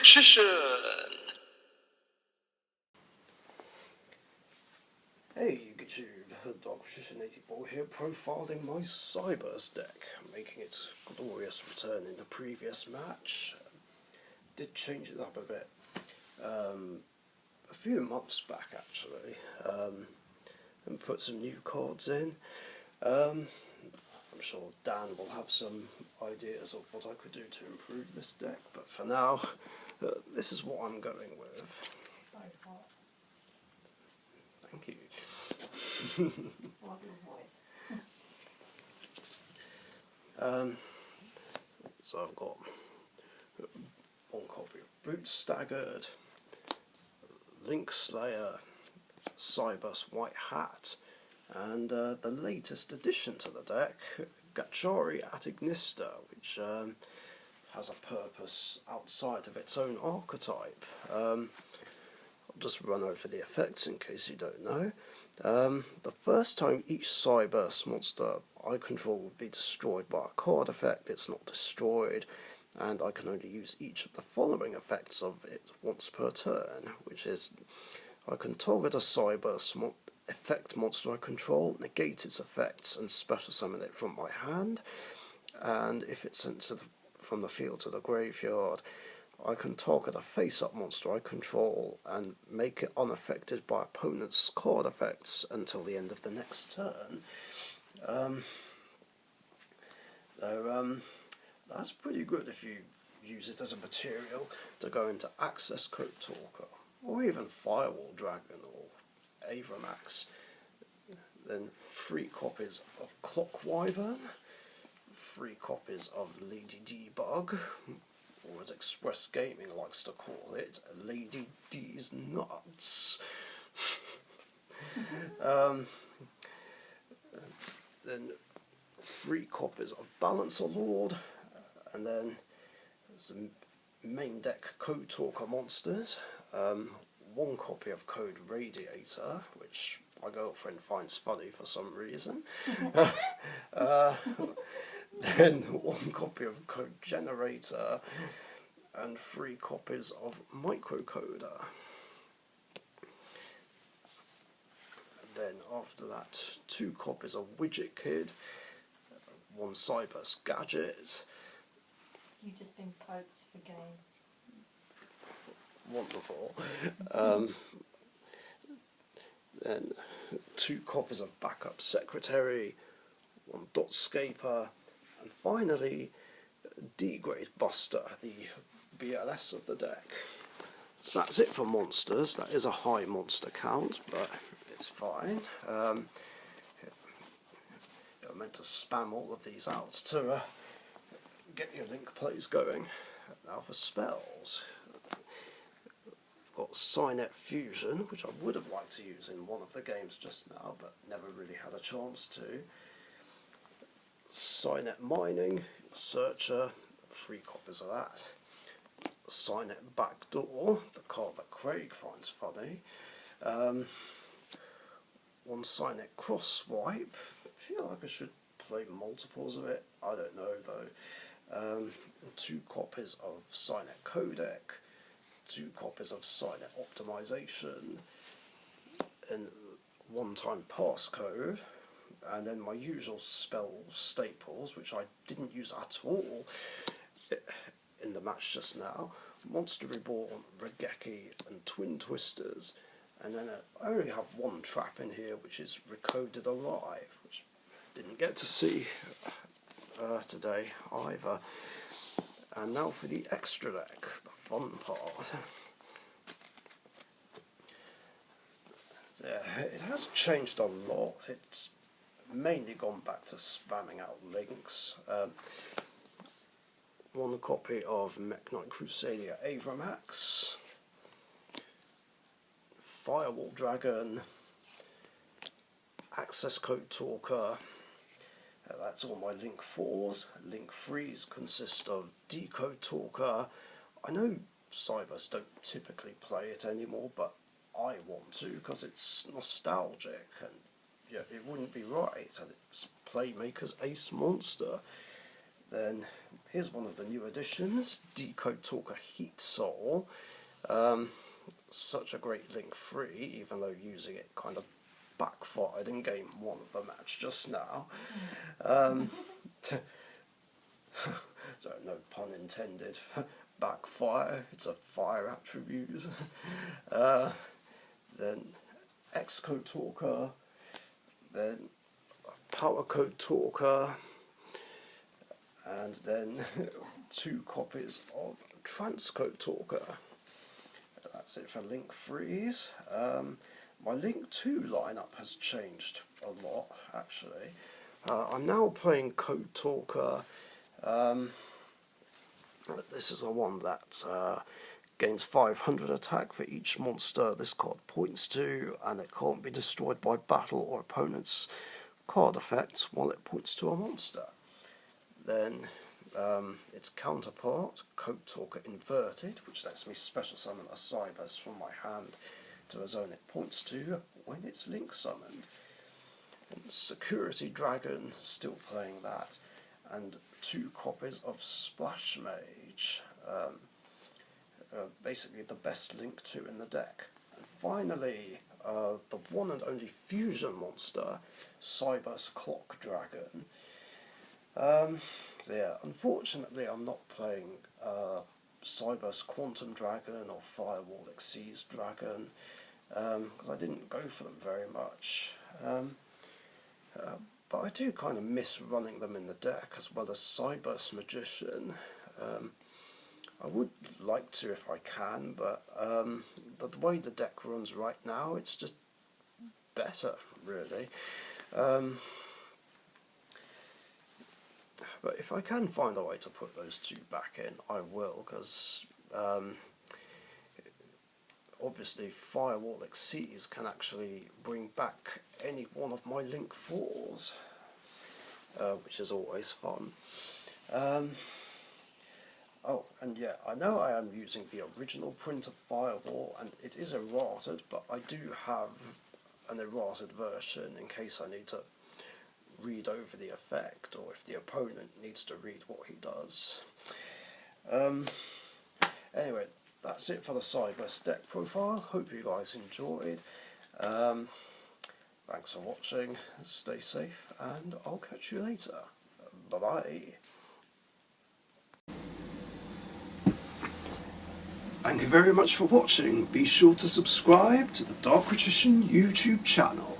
Richician! Hey YouTube, Richician84 here, profiling my Cyberse deck, making its glorious return in the previous match. Did change it up a bit, a few months back actually, and put some new cards in. I'm sure Dan will have some ideas of what I could do to improve this deck, but for now, this is what I'm going with. So hot. Thank you. Love your voice. So I've got one copy of Boot Staggered, Link Slayer, Cyberse White Hat, and the latest addition to the deck, Gachari Atignista, which has a purpose outside of its own archetype. I'll just run over the effects in case you don't know. The first time each Cyberse monster I control will be destroyed by a card effect, it's not destroyed, and I can only use each of the following effects of it once per turn, which is I can target a Cyberse effect monster I control, negate its effects, and special summon it from my hand, and if it's sent to from the field to the graveyard, I can target a face-up monster I control and make it unaffected by opponent's card effects until the end of the next turn. That's pretty good if you use it as a material to go into Access Code Talker, or even Firewall Dragon or Avramax. Then 3 copies of Clock Wyvern, 3 copies of Lady Debug, or as Express Gaming likes to call it, Lady D's Nuts. Then 3 copies of Balancer Lord, and then some main deck Code Talker monsters, 1 copy of Code Radiator, which my girlfriend finds funny for some reason. Then 1 copy of Code Generator, and 3 copies of Microcoder. Then after that, 2 copies of Widget Kid, 1 Cyberse Gadget. You've just been poked for game. Wonderful. Then 2 copies of Backup Secretary, 1 Dotscaper, and finally Degrade Buster, the BLS of the deck. So that's it for monsters. That is a high monster count, but it's fine. You're meant to spam all of these out to get your link plays going. Now for spells. I've got Cynet Fusion, which I would have liked to use in one of the games just now, but never really had a chance to. Cynet Mining, Searcher, 3 copies of that. Cynet Backdoor, the card that Craig finds funny. 1 Cynet Crosswipe. I feel like I should play multiples of it, I don't know though. 2 copies of Cynet Codec, 2 copies of Cynet Optimization, and 1-time passcode, and then my usual spell staples, which I didn't use at all in the match just now. Monster Reborn, Regeki, and Twin Twisters, and then I only have 1 trap in here, which is Recoded Alive, which I didn't get to see today either. And now for the extra deck, the fun part. Yeah, it has changed a lot. It's mainly gone back to spamming out links. 1 copy of Mech Knight Crusader Avramax, Firewall Dragon, Access Code Talker. That's all my Link 4s. Link 3s consist of Decode Talker. I know Cyberse don't typically play it anymore, but I want to because it's nostalgic and yeah, it wouldn't be right, and it's Playmaker's ace monster. Then here's one of the new additions, Decode Talker Heat Soul. Such a great Link 3, even though using it kind of backfired in game 1 of the match just now. So no pun intended. Backfire, it's a fire attribute. Then Xcode Talker, then Power Code Talker, and then 2 copies of Transcode Talker. That's it for Link 3s. My Link 2 lineup has changed a lot, actually. I'm now playing Code Talker. This is the one that gains 500 attack for each monster this card points to, and it can't be destroyed by battle or opponent's card effects while it points to a monster. Then its counterpart, Code Talker Inverted, which lets me special summon a Cyberse from my hand to a zone it points to when it's Link summoned. And Security Dragon, still playing that, and 2 copies of Splash Mage, basically the best Link 2 in the deck. And finally, the one and only fusion monster, Cyberse Clock Dragon. So yeah, unfortunately I'm not playing Cyberse Quantum Dragon or Firewall Xyz Dragon, because I didn't go for them very much. But I do kind of miss running them in the deck, as well as Cyberse Magician. I would like to if I can, but the way the deck runs right now, it's just better, really. But if I can find a way to put those 2 back in, I will, because obviously Firewall Xyz can actually bring back any one of my Link 4s, which is always fun. Oh, and yeah, I know I am using the original print of Firewall, and it is errated, but I do have an errated version in case I need to read over the effect, or if the opponent needs to read what he does. Anyway, that's it for the Cyberse deck profile. Hope you guys enjoyed. Thanks for watching, stay safe, and I'll catch you later. Bye bye. Thank you very much for watching. Be sure to subscribe to the Richician YouTube channel.